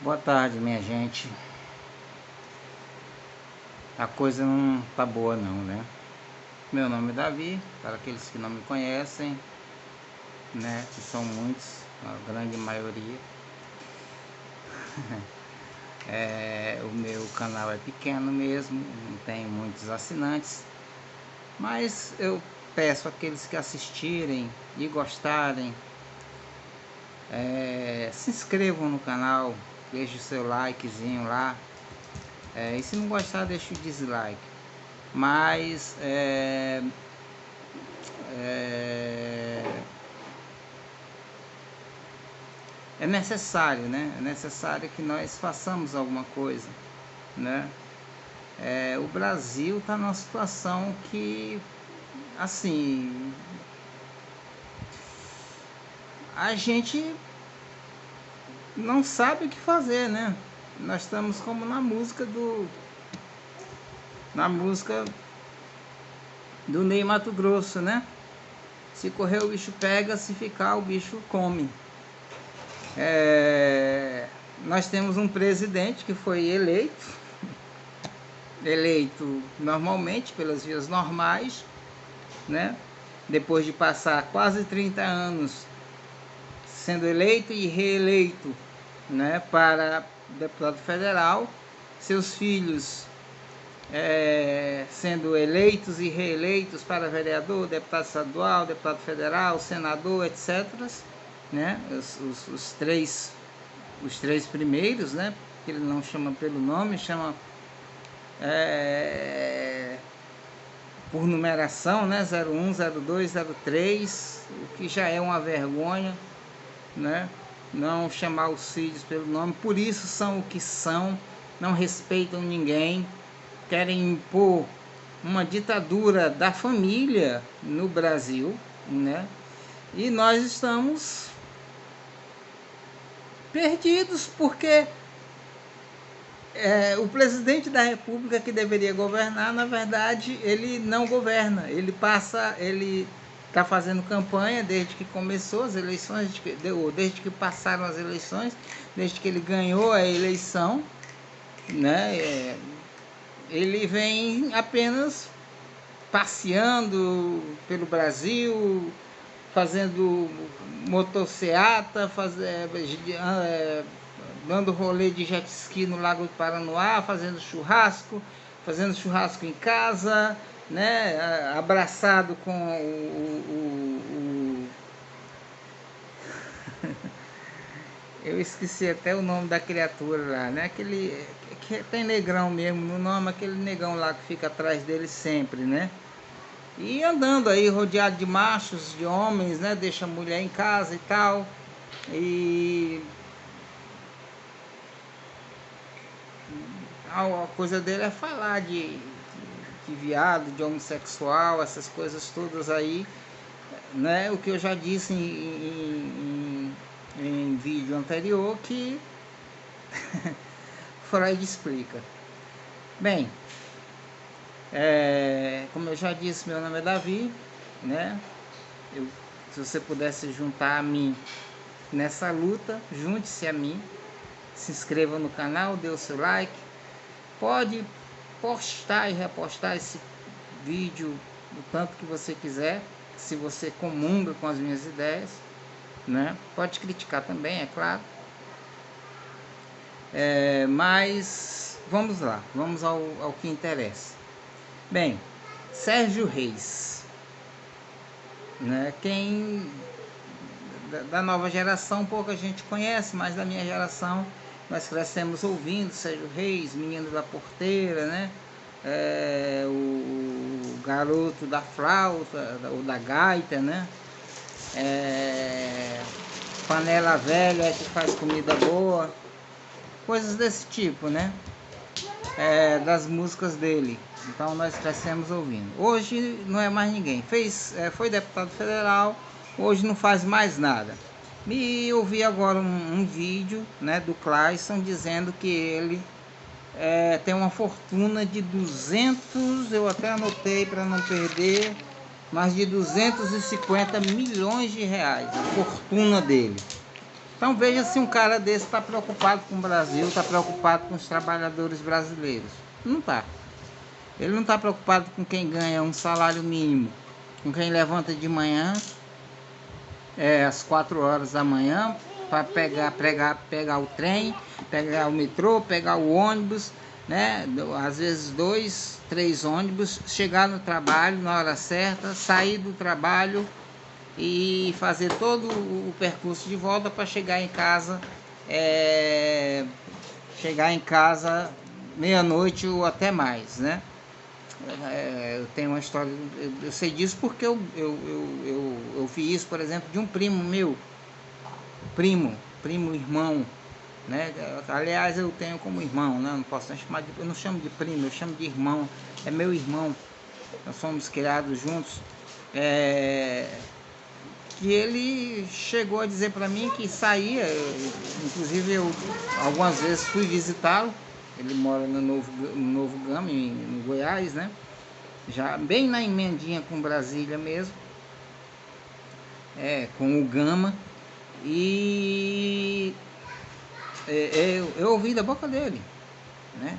Boa tarde, minha gente. A coisa não tá boa não, né? Meu nome é Davi, para aqueles que não me conhecem, né? Que são muitos, a grande maioria. O meu canal é pequeno mesmo, não tem muitos assinantes, mas eu peço àqueles que assistirem e gostarem, se inscrevam no canal, deixe o seu likezinho lá. E se não gostar, deixa o dislike. Mas é necessário, né? É necessário que nós façamos alguma coisa, né? O Brasil está numa situação que, assim, a gente não sabe o que fazer, né? Nós estamos como na música do Ney Matogrosso, né? Se correr o bicho pega, se ficar o bicho come. Nós temos um presidente que foi eleito normalmente pelas vias normais, né? Depois de passar quase 30 anos sendo eleito e reeleito, né, para deputado federal, seus filhos sendo eleitos e reeleitos para vereador, deputado estadual, deputado federal, senador, etc., né? Os três primeiros, né? Ele não chama pelo nome, chama por numeração, né? 01, 02, 03, o que já é uma vergonha, né? Não chamar os filhos pelo nome, por isso são o que são, não respeitam ninguém, querem impor uma ditadura da família no Brasil, né? E nós estamos perdidos, porque o presidente da República, que deveria governar, na verdade, ele não governa. Ele está fazendo campanha desde que começou as eleições, desde que passaram as eleições, desde que ele ganhou a eleição, né? Ele vem apenas passeando pelo Brasil, fazendo motocicleta, dando rolê de jet ski no Lago do Paranoá, fazendo churrasco em casa, né? Abraçado com eu esqueci até o nome da criatura lá, né? Aquele que tem negrão mesmo no nome, aquele negão lá que fica atrás dele sempre, né? E andando aí rodeado de machos, de homens, né? Deixa a mulher em casa e tal. E a coisa dele é falar de viado, de homossexual, essas coisas todas aí, né? O que eu já disse em vídeo anterior, que Freud explica. Bem, como eu já disse, meu nome é Davi, né? Se você pudesse juntar a mim nessa luta, junte-se a mim, se inscreva no canal, dê o seu like, pode postar e repostar esse vídeo do tanto que você quiser, se você comunga com as minhas ideias, né? Pode criticar também, é claro. Mas vamos lá, vamos ao que interessa. Bem, Sérgio Reis, né? Quem da nova geração pouca gente conhece, mas da minha geração nós crescemos ouvindo Sérgio Reis, Menino da Porteira, né? O garoto da flauta ou da gaita, né? Panela velha que faz comida boa, coisas desse tipo, né? Das músicas dele. Então nós crescemos ouvindo. Hoje não é mais ninguém. Foi deputado federal, hoje não faz mais nada. E eu vi agora um vídeo, né, do Clayson dizendo que ele tem uma fortuna de 200, eu até anotei para não perder, mas de 250 milhões de reais, a fortuna dele. Então veja se um cara desse está preocupado com o Brasil, está preocupado com os trabalhadores brasileiros. Não está. Ele não está preocupado com quem ganha um salário mínimo, com quem levanta de manhã, às 4 horas da manhã, para pegar o trem, pegar o metrô, pegar o ônibus, né? Às vezes 2, 3 ônibus, chegar no trabalho na hora certa, sair do trabalho e fazer todo o percurso de volta para chegar em casa, meia-noite ou até mais, né? Eu tenho uma história, eu sei disso porque eu vi isso, por exemplo, de um primo meu, primo, irmão, né? Aliás, eu tenho como irmão, né? Não posso chamar de, eu não chamo de primo, eu chamo de irmão, é meu irmão, nós fomos criados juntos, que ele chegou a dizer para mim que saía, inclusive eu algumas vezes fui visitá-lo. Ele mora no Novo Gama, no Goiás, né? Já bem na emendinha com Brasília mesmo, com o Gama. E eu ouvi da boca dele, né?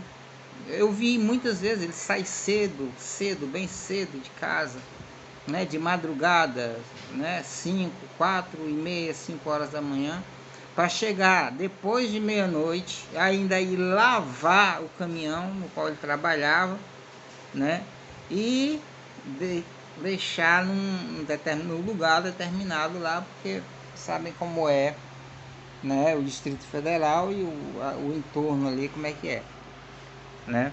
Eu vi muitas vezes ele sai cedo, bem cedo de casa, né? De madrugada, né? 4h30, 5 horas da manhã, para chegar depois de meia-noite, ainda ir lavar o caminhão no qual ele trabalhava, né? E deixar num lugar determinado lá, porque sabem como é, né? O Distrito Federal e o entorno ali, como é que é, né?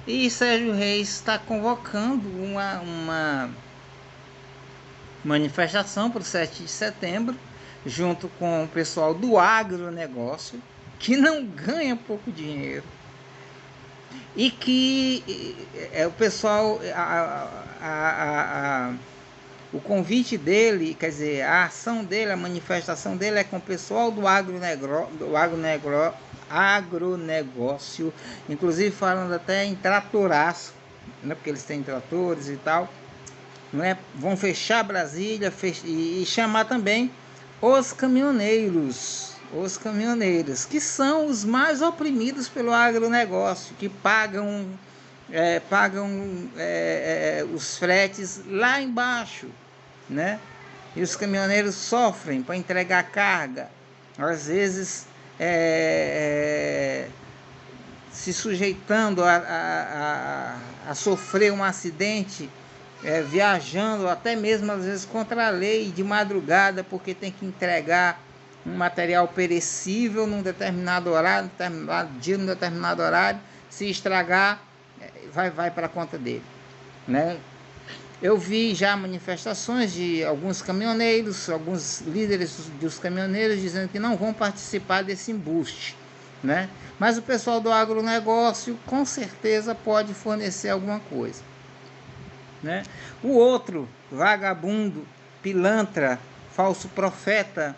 E Sérgio Reis está convocando uma manifestação para o 7 de setembro, junto com o pessoal do agronegócio, que não ganha pouco dinheiro, e que o pessoal, o convite dele, quer dizer, a ação dele, a manifestação dele é com o pessoal do agronegócio, inclusive falando até em tratoraço, né, porque eles têm tratores e tal, né? Vão fechar Brasília e chamar também os caminhoneiros, que são os mais oprimidos pelo agronegócio, que pagam os fretes lá embaixo, né? E os caminhoneiros sofrem para entregar carga, às vezes se sujeitando a sofrer um acidente, viajando até mesmo às vezes contra a lei, de madrugada, porque tem que entregar um material perecível num determinado horário, num determinado horário. Se estragar, vai para a conta dele, né? Eu vi já manifestações de alguns caminhoneiros, alguns líderes dos caminhoneiros dizendo que não vão participar desse embuste, né? Mas o pessoal do agronegócio com certeza pode fornecer alguma coisa, né? O outro vagabundo, pilantra, falso profeta,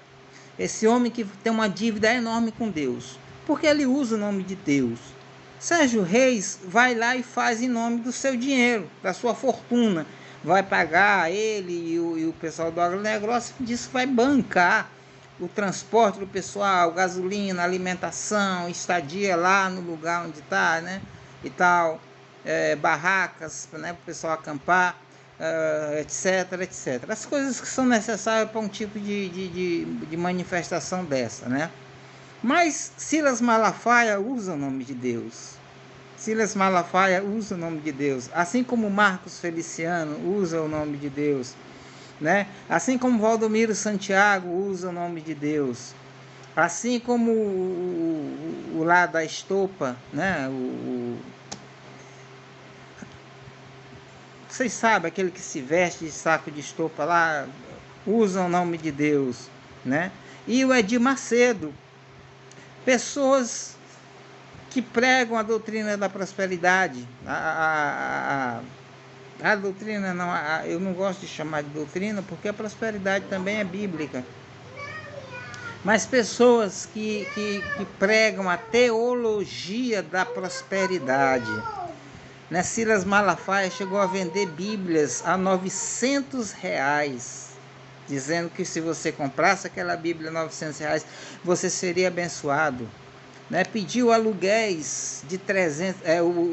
esse homem que tem uma dívida enorme com Deus, porque ele usa o nome de Deus. Sérgio Reis vai lá e faz em nome do seu dinheiro, da sua fortuna, vai pagar ele e o pessoal do agronegócio, diz que vai bancar o transporte do pessoal, gasolina, alimentação, estadia lá no lugar onde está, né? E tal. Barracas, né, para o pessoal acampar, etc, etc. As coisas que são necessárias para um tipo de manifestação dessa, né? Mas Silas Malafaia usa o nome de Deus. Silas Malafaia usa o nome de Deus, assim como Marcos Feliciano usa o nome de Deus, né? Assim como Valdomiro Santiago usa o nome de Deus, assim como o lá da estopa, né? Vocês sabem, aquele que se veste de saco de estopa lá, usa o nome de Deus, né? E o Edir Macedo, pessoas que pregam a doutrina da prosperidade, a doutrina não, eu não gosto de chamar de doutrina, porque a prosperidade também é bíblica, mas pessoas que pregam a teologia da prosperidade, né? Silas Malafaia chegou a vender Bíblias a R$900, dizendo que se você comprasse aquela Bíblia R$ 900, você seria abençoado. Né? Pediu aluguéis de 300,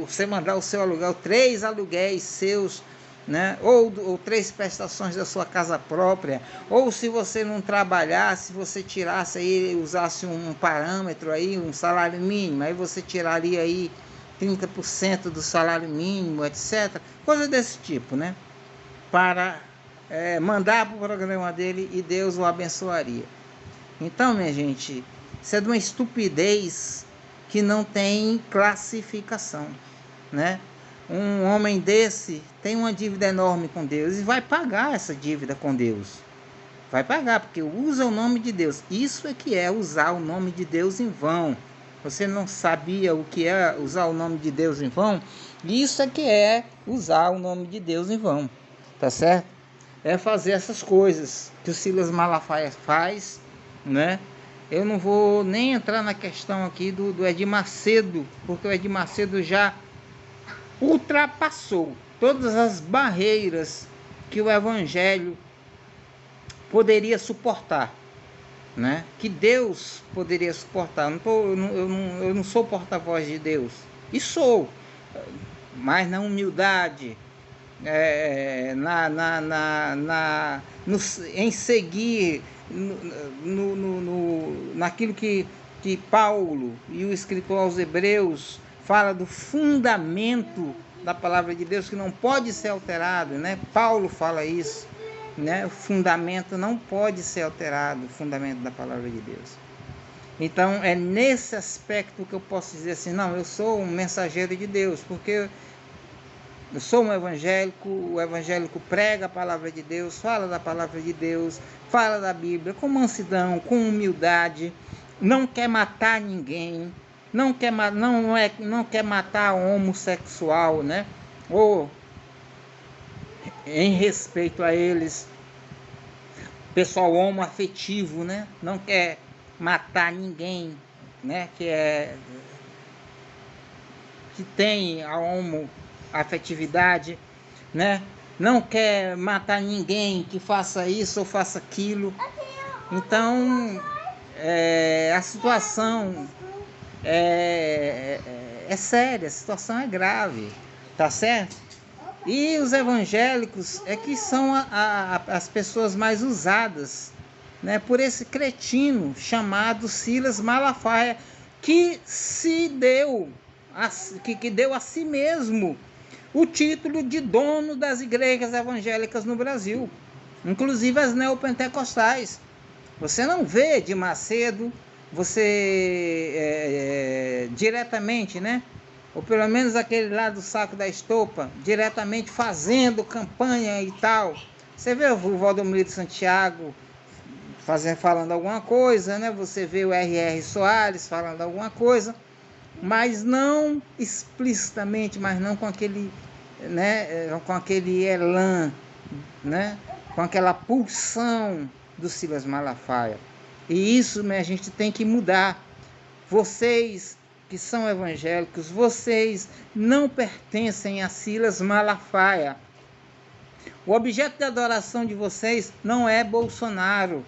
você mandar o seu aluguel, 3 aluguéis seus, né? ou 3 prestações da sua casa própria, ou se você não trabalhasse, você tirasse aí, usasse um parâmetro aí, um salário mínimo, aí você tiraria aí 30% do salário mínimo, etc. Coisa desse tipo, né? Para mandar para o programa dele e Deus o abençoaria. Então, minha gente, isso é de uma estupidez que não tem classificação, né? Um homem desse tem uma dívida enorme com Deus e vai pagar essa dívida com Deus. Vai pagar, porque usa o nome de Deus. Isso é que é usar o nome de Deus em vão. Você não sabia o que é usar o nome de Deus em vão? Isso é que é usar o nome de Deus em vão. Tá certo? É fazer essas coisas que o Silas Malafaia faz, né? Eu não vou nem entrar na questão aqui do Edir Macedo, porque o Edir Macedo já ultrapassou todas as barreiras que o evangelho poderia suportar, né? Que Deus poderia suportar. Eu não sou porta-voz de Deus, e sou, mas na humildade, em seguir naquilo que Paulo e o escritor aos Hebreus fala do fundamento da palavra de Deus, que não pode ser alterado, né? Paulo fala isso, né? O fundamento não pode ser alterado, o fundamento da palavra de Deus. Então é nesse aspecto que eu posso dizer assim, não, eu sou um mensageiro de Deus, porque eu sou um evangélico, o evangélico prega a palavra de Deus, fala da palavra de Deus, fala da Bíblia com mansidão, com humildade, não quer matar ninguém, não quer matar homossexual, né? Ou em respeito a eles, pessoal homoafetivo, né? Não quer matar ninguém, né? Que tem a homoafetividade, né? Não quer matar ninguém que faça isso ou faça aquilo. Então, a situação é séria, a situação é grave, tá certo? E os evangélicos que são as pessoas mais usadas, né, por esse cretino chamado Silas Malafaia, que deu a si mesmo o título de dono das igrejas evangélicas no Brasil, inclusive as neopentecostais. Você não vê de Macedo, diretamente, né? Ou pelo menos aquele lá do Saco da Estopa, diretamente fazendo campanha e tal. Você vê o Valdomiro de Santiago falando alguma coisa, né? Você vê o R.R. Soares falando alguma coisa, mas não explicitamente, mas não com aquele, né? Com aquele elan, né? Com aquela pulsão do Silas Malafaia. E isso, né, a gente tem que mudar. Vocês que são evangélicos, vocês não pertencem a Silas Malafaia. O objeto de adoração de vocês não é Bolsonaro.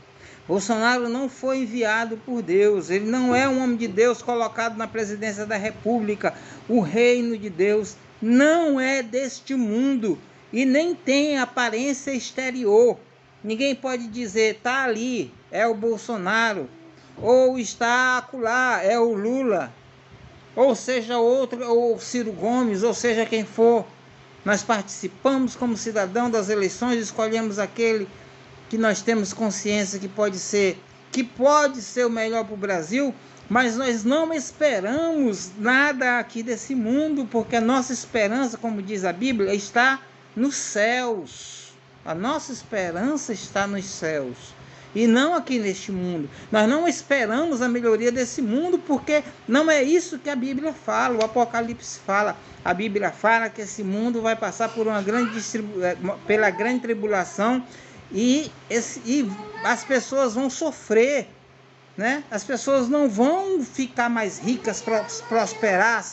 Bolsonaro não foi enviado por Deus. Ele não é um homem de Deus colocado na presidência da República. O reino de Deus não é deste mundo e nem tem aparência exterior. Ninguém pode dizer, está ali, é o Bolsonaro, ou está acolá, é o Lula, ou seja outro, ou Ciro Gomes, ou seja quem for. Nós participamos como cidadão das eleições, escolhemos aquele que nós temos consciência que pode ser o melhor para o Brasil, mas nós não esperamos nada aqui desse mundo, porque a nossa esperança, como diz a Bíblia, está nos céus. A nossa esperança está nos céus e não aqui neste mundo. Nós não esperamos a melhoria desse mundo, porque não é isso que a Bíblia fala, o Apocalipse fala. A Bíblia fala que esse mundo vai passar por pela grande tribulação e as pessoas vão sofrer, né? As pessoas não vão ficar mais ricas, prosperar,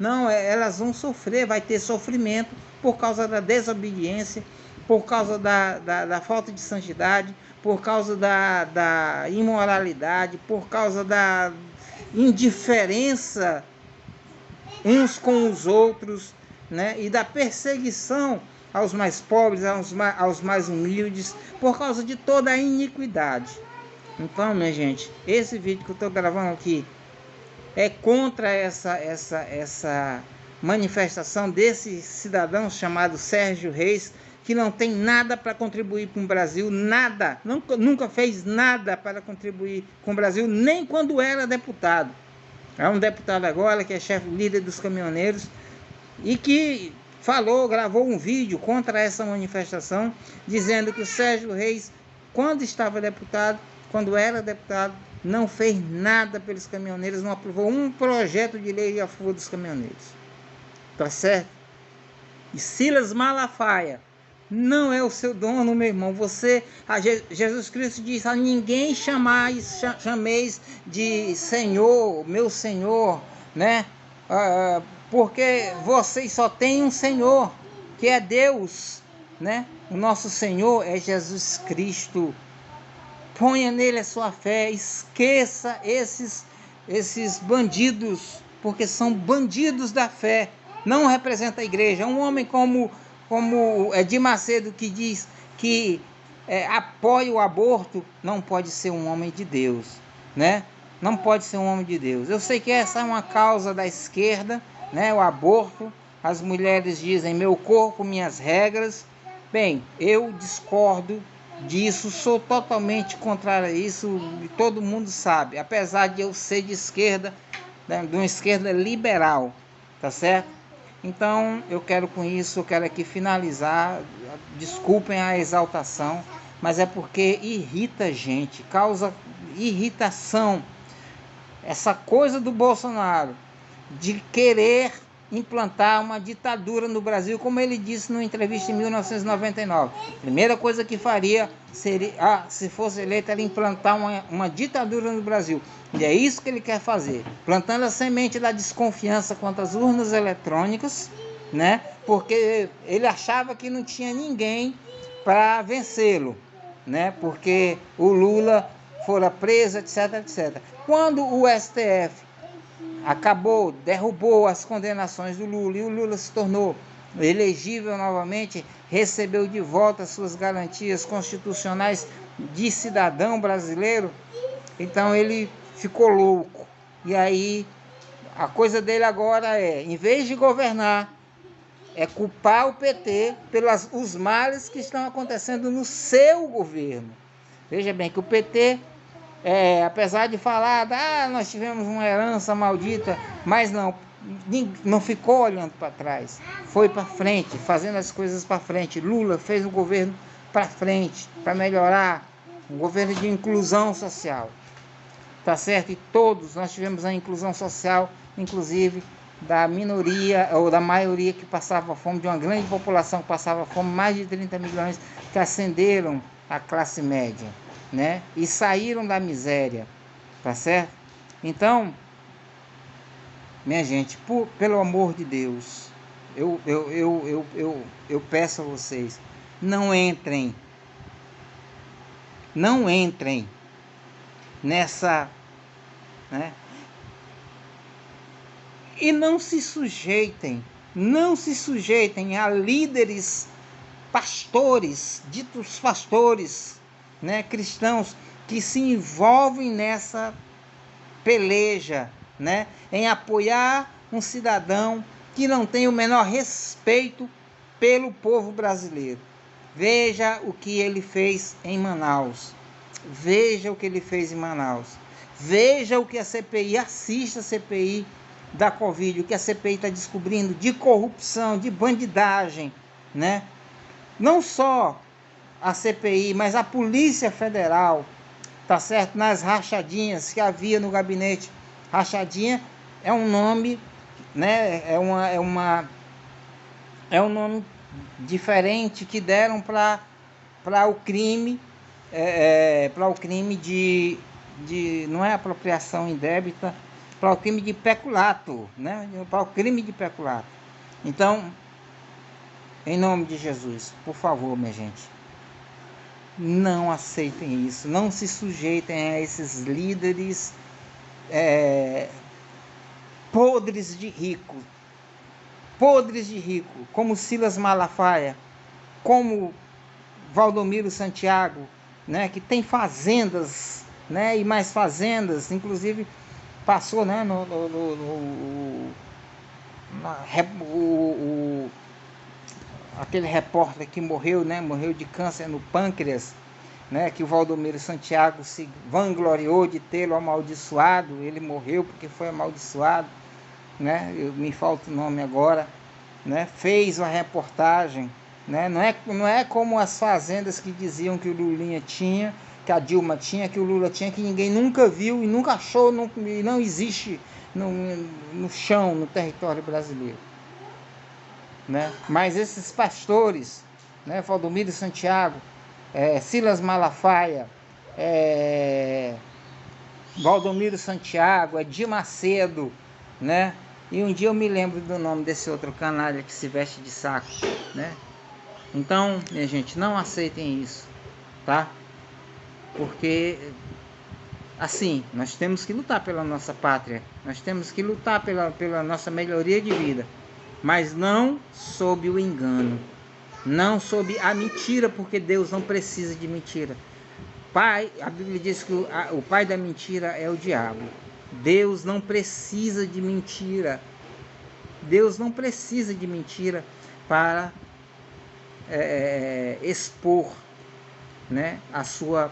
não, elas vão sofrer, vai ter sofrimento por causa da desobediência, por causa da falta de santidade, por causa da imoralidade, por causa da indiferença uns com os outros, né? E da perseguição aos mais pobres, aos mais humildes, por causa de toda a iniquidade. Então, minha gente, esse vídeo que eu estou gravando aqui é contra essa manifestação desse cidadão chamado Sérgio Reis, que não tem nada para contribuir com o Brasil, nada, nunca fez nada para contribuir com o Brasil, nem quando era deputado. É um deputado agora que é chefe líder dos caminhoneiros e que gravou um vídeo contra essa manifestação, dizendo que o Sérgio Reis, quando era deputado, não fez nada pelos caminhoneiros, não aprovou um projeto de lei a favor dos caminhoneiros. Tá certo? E Silas Malafaia não é o seu dono, meu irmão. Jesus Cristo diz: a ninguém chameis de Senhor, meu Senhor, né? Porque vocês só têm um Senhor, que é Deus, né? O nosso Senhor é Jesus Cristo. Ponha nele a sua fé, esqueça esses bandidos, porque são bandidos da fé, não representa a igreja. Um homem como Edir Macedo, que diz que apoia o aborto, não pode ser um homem de Deus, né? Não pode ser um homem de Deus. Eu sei que essa é uma causa da esquerda, né? O aborto. As mulheres dizem: meu corpo, minhas regras. Bem, eu discordo disso, sou totalmente contrário a isso, e todo mundo sabe, apesar de eu ser de esquerda, né, de uma esquerda liberal, tá certo? Então eu quero aqui finalizar. Desculpem a exaltação, mas é porque irrita a gente, causa irritação essa coisa do Bolsonaro de querer implantar uma ditadura no Brasil, como ele disse numa entrevista em 1999. A primeira coisa que faria seria, se fosse eleito, era implantar uma ditadura no Brasil. E é isso que ele quer fazer, plantando a semente da desconfiança quanto às urnas eletrônicas, né? Porque ele achava que não tinha ninguém para vencê-lo, né? Porque o Lula fora preso, etc, etc. Quando o STF derrubou as condenações do Lula e o Lula se tornou elegível novamente, recebeu de volta suas garantias constitucionais de cidadão brasileiro, então ele ficou louco. E aí a coisa dele agora em vez de governar, é culpar o PT pelos os males que estão acontecendo no seu governo. Veja bem que o PT, apesar de falar, nós tivemos uma herança maldita, mas não ficou olhando para trás, foi para frente, fazendo as coisas para frente. Lula fez o governo para frente, para melhorar, um governo de inclusão social, tá certo? E todos nós tivemos a inclusão social, inclusive da minoria ou da maioria que passava fome, de uma grande população que passava fome, mais de 30 milhões que ascenderam à classe média, né? E saíram da miséria, tá certo? Então, minha gente, pelo amor de Deus, eu peço a vocês, não entrem nessa, né? E não se sujeitem a líderes, pastores, ditos pastores, né, cristãos, que se envolvem nessa peleja, né, em apoiar um cidadão que não tem o menor respeito pelo povo brasileiro. Veja o que ele fez em Manaus. Veja o que ele fez em Manaus. Veja o que a CPI, assista a CPI da Covid, o que a CPI está descobrindo de corrupção, de bandidagem, né? Não só a CPI, mas a Polícia Federal, tá certo? Nas rachadinhas que havia no gabinete. Rachadinha é um nome, né? É um nome diferente que deram para o crime, para o crime de não é apropriação indébita, para o crime de peculato, né? Para o crime de peculato. Então, Em nome de Jesus, por favor, minha gente, não aceitem isso, não se sujeitem a esses líderes podres de rico, como Silas Malafaia, como Valdomiro Santiago, né, que tem fazendas, né, e mais fazendas, inclusive passou, né, aquele repórter que morreu, né, morreu de câncer no pâncreas, né, que o Valdomiro Santiago se vangloriou de tê-lo amaldiçoado. Ele morreu porque foi amaldiçoado, né, me falta o nome agora, né, fez uma reportagem, né, não é como as fazendas que diziam que o Lulinha tinha, que a Dilma tinha, que o Lula tinha, que ninguém nunca viu e nunca achou, e não existe no chão, no território brasileiro, né? Mas esses pastores, né, Valdomiro Santiago, Silas Malafaia, Valdomiro Santiago, Edir Macedo, né? E um dia eu me lembro do nome desse outro canalha que se veste de saco, né? Então, minha gente, não aceitem isso, tá? Porque, assim, nós temos que lutar pela nossa pátria, nós temos que lutar pela nossa melhoria de vida, mas não sob o engano, não sob a mentira, porque Deus não precisa de mentira. Pai, a Bíblia diz que o pai da mentira é o diabo. Deus não precisa de mentira. Deus não precisa de mentira para expor, né, a sua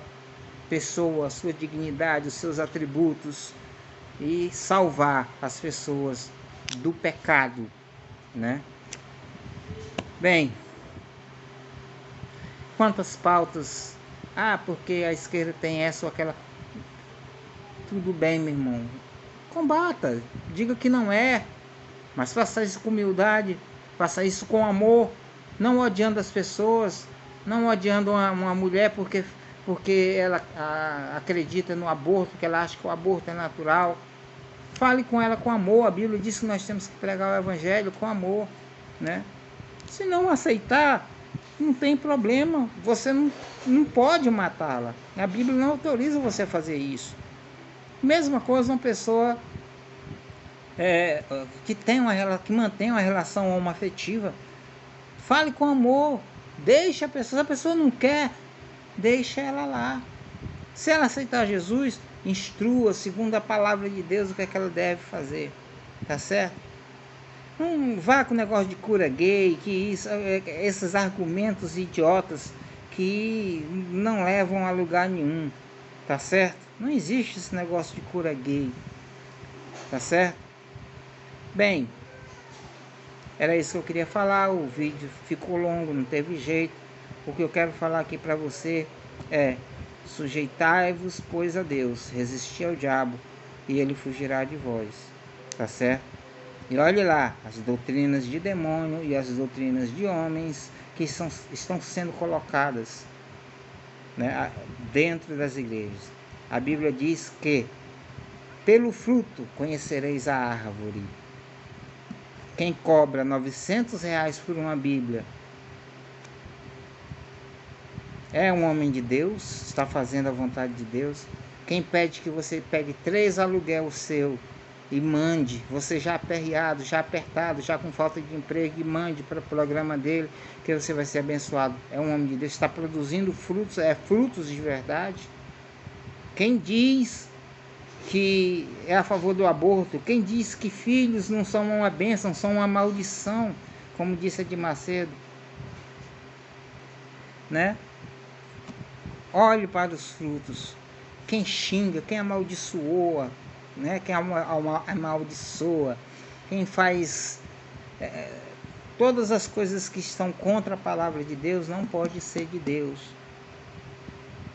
pessoa, a sua dignidade, os seus atributos e salvar as pessoas do pecado, né? Bem, quantas pautas, porque a esquerda tem essa ou aquela. Tudo bem, meu irmão, combata, diga que não é, mas faça isso com humildade, faça isso com amor, não odiando as pessoas, não odiando uma mulher porque ela acredita no aborto, que ela acha que o aborto é natural. Fale com ela com amor. A Bíblia diz que nós temos que pregar o evangelho com amor, né? Se não aceitar, não tem problema, você não pode matá-la. A Bíblia não autoriza você a fazer isso. Mesma coisa uma pessoa que mantém uma relação homoafetiva. Fale com amor, deixa a pessoa. Se a pessoa não quer, deixa ela lá. Se ela aceitar Jesus, instrua segundo a palavra de Deus o que é que ela deve fazer, tá certo? Não vá com o negócio de cura gay, esses argumentos idiotas que não levam a lugar nenhum, tá certo? Não existe esse negócio de cura gay, tá certo? Bem, era isso que eu queria falar. O vídeo ficou longo, não teve jeito. O que eu quero falar aqui para você é: sujeitai-vos, pois, a Deus, resisti ao diabo, e ele fugirá de vós, tá certo? E olhe lá, as doutrinas de demônio e as doutrinas de homens que estão sendo colocadas, né, dentro das igrejas. A Bíblia diz que pelo fruto conhecereis a árvore. Quem cobra R$900 por uma Bíblia é um homem de Deus, está fazendo a vontade de Deus. Quem pede que você pegue 3 aluguel seu e mande, você já aperreado, já apertado, já com falta de emprego, e mande para o programa dele, que você vai ser abençoado, é um homem de Deus, está produzindo frutos, frutos de verdade. Quem diz que é a favor do aborto, quem diz que filhos não são uma bênção, são uma maldição, como disse Edir Macedo, né? Olhe para os frutos. Quem xinga, quem amaldiçoa, né? Quem amaldiçoa, quem faz todas as coisas que estão contra a palavra de Deus, não pode ser de Deus,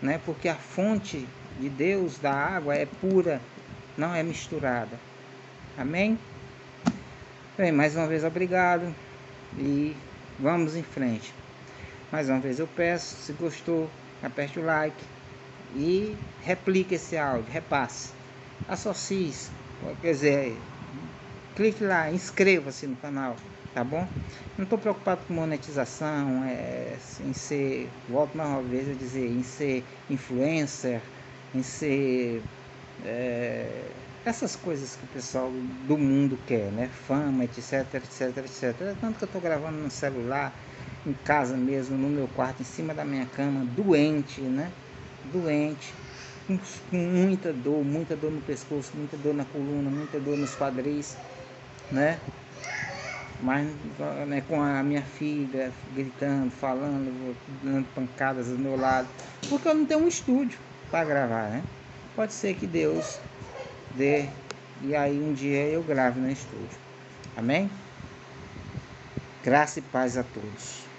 né? Porque a fonte de Deus da água é pura, não é misturada. Amém? Bem, mais uma vez obrigado e vamos em frente. Mais uma vez eu peço, se gostou, aperte o like e replique esse áudio, repasse, associe-se, quer dizer, clique lá, inscreva-se no canal, tá bom? Não estou preocupado com monetização, em ser, volto mais uma vez a dizer, em ser influencer, em ser essas coisas que o pessoal do mundo quer, né? Fama, etc, etc, etc. Tanto que eu estou gravando no celular, em casa mesmo, no meu quarto, em cima da minha cama, doente, né? Doente, com muita dor no pescoço, muita dor na coluna, muita dor nos quadris, né? Mas, né, com a minha filha gritando, falando, dando pancadas do meu lado, porque eu não tenho um estúdio para gravar, né? Pode ser que Deus dê e aí um dia eu grave no estúdio. Amém? Graça e paz a todos.